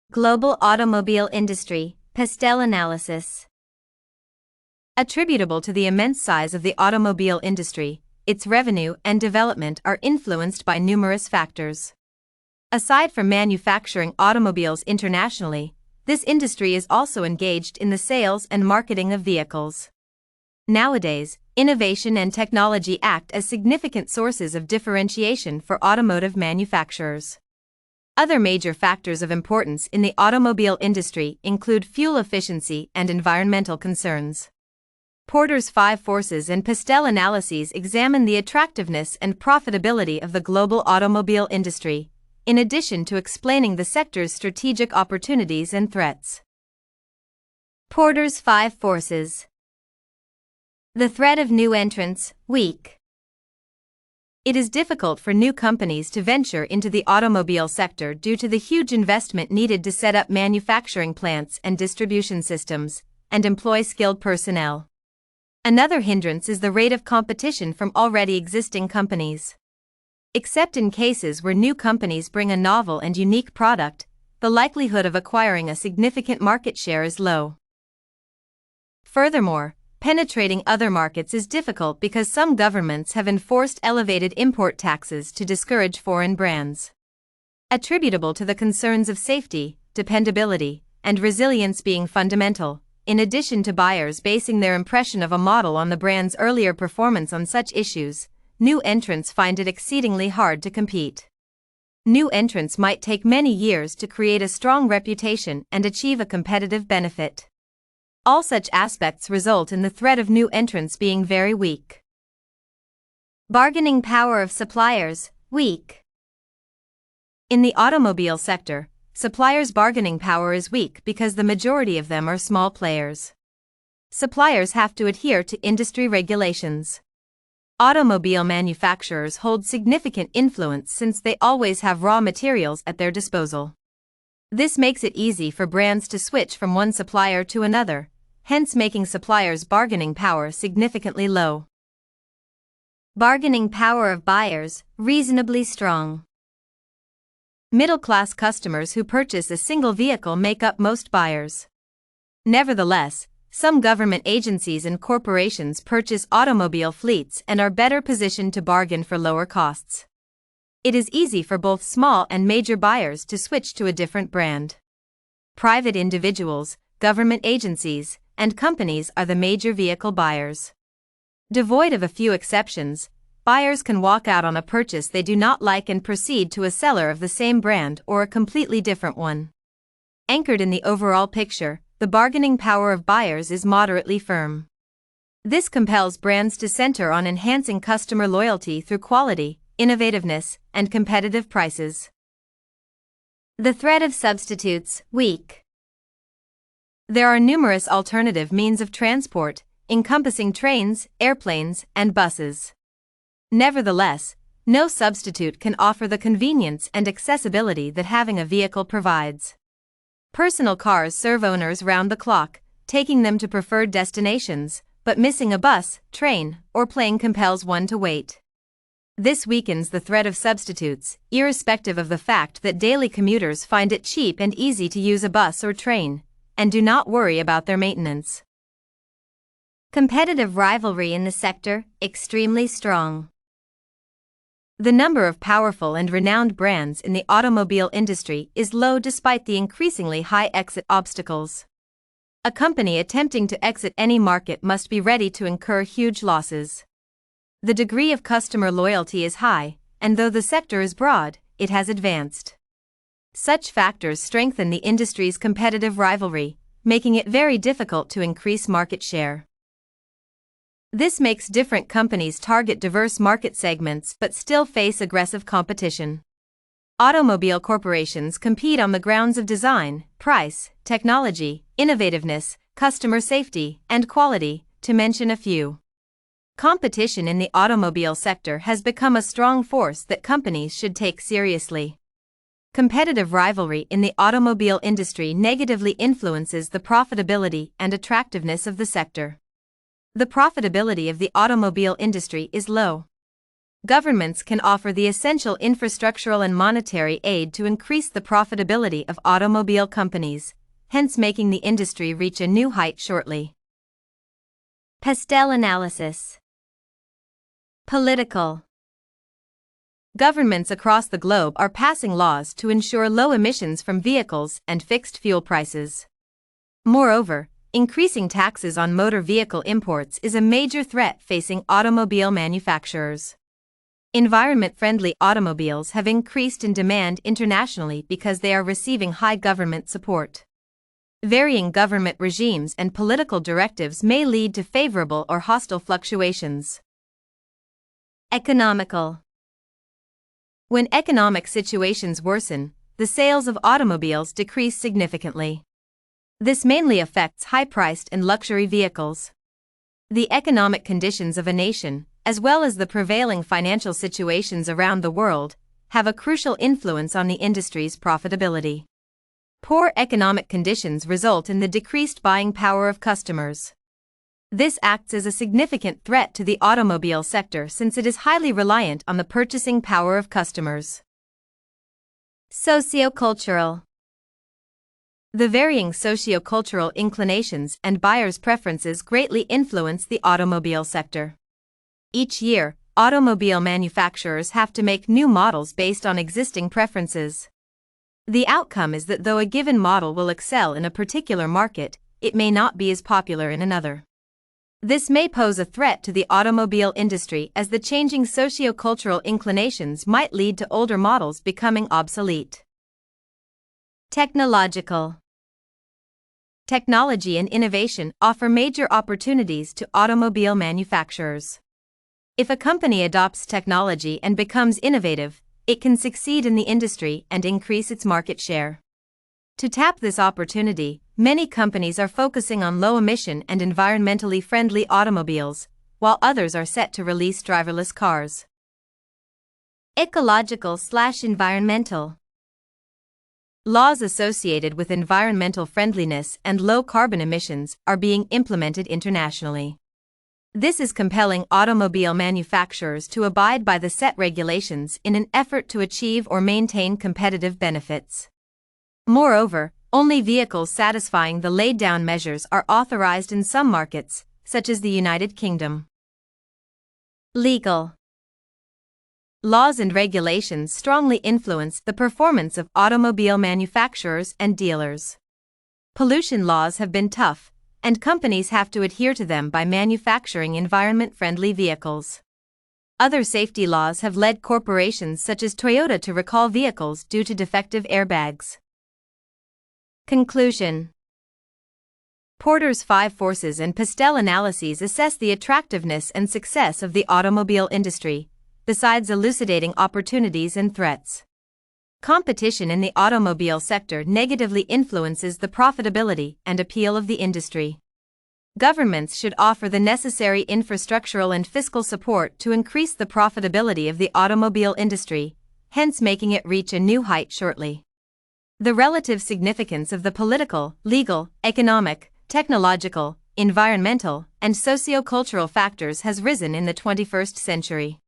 Global automobile industry, PESTEL analysis. Attributable to the immense size of the automobile industry, its revenue and development are influenced by numerous factors. Aside from manufacturing automobiles internationally, this industry is also engaged in the sales and marketing of vehicles. Nowadays, innovation and technology act as significant sources of differentiation for automotive manufacturers. Other major factors of importance in the automobile industry include fuel efficiency and environmental concerns. Porter's 5 forces and PESTEL analyses examine the attractiveness and profitability of the global automobile industry, in addition to explaining the sector's strategic opportunities and threats. Porter's 5 forces. The threat of new entrants, weak. It is difficult for new companies to venture into the automobile sector due to the huge investment needed to set up manufacturing plants and distribution systems, and employ skilled personnel. Another hindrance is the rate of competition from already existing companies. Except in cases where new companies bring a novel and unique product, the likelihood of acquiring a significant market share is low. Furthermore, penetrating other markets is difficult because some governments have enforced elevated import taxes to discourage foreign brands. Attributable to the concerns of safety, dependability, and resilience being fundamental, in addition to buyers basing their impression of a model on the brand's earlier performance on such issues, new entrants find it exceedingly hard to compete. New entrants might take many years to create a strong reputation and achieve a competitive benefit. All such aspects result in the threat of new entrants being very weak. Bargaining power of suppliers, weak. In the automobile sector, suppliers' bargaining power is weak because the majority of them are small players. Suppliers have to adhere to industry regulations. Automobile manufacturers hold significant influence since they always have raw materials at their disposal. This makes it easy for brands to switch from one supplier to another, hence making suppliers' bargaining power significantly low. Bargaining power of buyers, reasonably strong. Middle-class customers who purchase a single vehicle make up most buyers. Nevertheless, some government agencies and corporations purchase automobile fleets and are better positioned to bargain for lower costs. It is easy for both small and major buyers to switch to a different brand. Private individuals, government agencies, and companies are the major vehicle buyers. Devoid of a few exceptions, buyers can walk out on a purchase they do not like and proceed to a seller of the same brand or a completely different one. Anchored in the overall picture, the bargaining power of buyers is moderately firm. This compels brands to center on enhancing customer loyalty through quality, innovativeness, and competitive prices. The threat of substitutes, weak. There are numerous alternative means of transport, encompassing trains, airplanes, and buses. Nevertheless, no substitute can offer the convenience and accessibility that having a vehicle provides. Personal cars serve owners round the clock, taking them to preferred destinations, but missing a bus, train, or plane compels one to wait. This weakens the threat of substitutes, irrespective of the fact that daily commuters find it cheap and easy to use a bus or train, and do not worry about their maintenance. Competitive rivalry in the sector, extremely strong. The number of powerful and renowned brands in the automobile industry is low despite the increasingly high exit obstacles. A company attempting to exit any market must be ready to incur huge losses. The degree of customer loyalty is high, and though the sector is broad, it has advanced. Such factors strengthen the industry's competitive rivalry, making it very difficult to increase market share. This makes different companies target diverse market segments but still face aggressive competition. Automobile corporations compete on the grounds of design, price, technology, innovativeness, customer safety, and quality, to mention a few. Competition in the automobile sector has become a strong force that companies should take seriously. Competitive rivalry in the automobile industry negatively influences the profitability and attractiveness of the sector. The profitability of the automobile industry is low. governments can offer the essential infrastructural and monetary aid to increase the profitability of automobile companies, hence making the industry reach a new height shortly. PESTEL analysis. Political. Governments across the globe are passing laws to ensure low emissions from vehicles and fixed fuel prices. Moreover, increasing taxes on motor vehicle imports is a major threat facing automobile manufacturers. Environment-friendly automobiles have increased in demand internationally because they are receiving high government support. Varying government regimes and political directives may lead to favorable or hostile fluctuations. Economical. When economic situations worsen, the sales of automobiles decrease significantly. This mainly affects high-priced and luxury vehicles. The economic conditions of a nation, as well as the prevailing financial situations around the world, have a crucial influence on the industry's profitability. Poor economic conditions result in the decreased buying power of customers. This acts as a significant threat to the automobile sector since it is highly reliant on the purchasing power of customers. Sociocultural. The varying socio-cultural inclinations and buyers' preferences greatly influence the automobile sector. Each year, automobile manufacturers have to make new models based on existing preferences. The outcome is that though a given model will excel in a particular market, it may not be as popular in another. This may pose a threat to the automobile industry as the changing socio-cultural inclinations might lead to older models becoming obsolete. Technological. Technology and innovation offer major opportunities to automobile manufacturers. If a company adopts technology and becomes innovative, it can succeed in the industry and increase its market share. To tap this opportunity, many companies are focusing on low-emission and environmentally friendly automobiles, while others are set to release driverless cars. Ecological/environmental. Laws associated with environmental friendliness and low carbon emissions are being implemented internationally. This is compelling automobile manufacturers to abide by the set regulations in an effort to achieve or maintain competitive benefits. Moreover, only vehicles satisfying the laid-down measures are authorized in some markets, such as the United Kingdom. Legal. Laws and regulations strongly influence the performance of automobile manufacturers and dealers. Pollution laws have been tough, and companies have to adhere to them by manufacturing environment-friendly vehicles. Other safety laws have led corporations such as Toyota to recall vehicles due to defective airbags. Conclusion. Porter's 5 forces and PESTEL analyses assess the attractiveness and success of the automobile industry, besides elucidating opportunities and threats. Competition in the automobile sector negatively influences the profitability and appeal of the industry. Governments should offer the necessary infrastructural and fiscal support to increase the profitability of the automobile industry, hence making it reach a new height shortly. The relative significance of the political, legal, economic, technological, environmental, and socio-cultural factors has risen in the 21st century.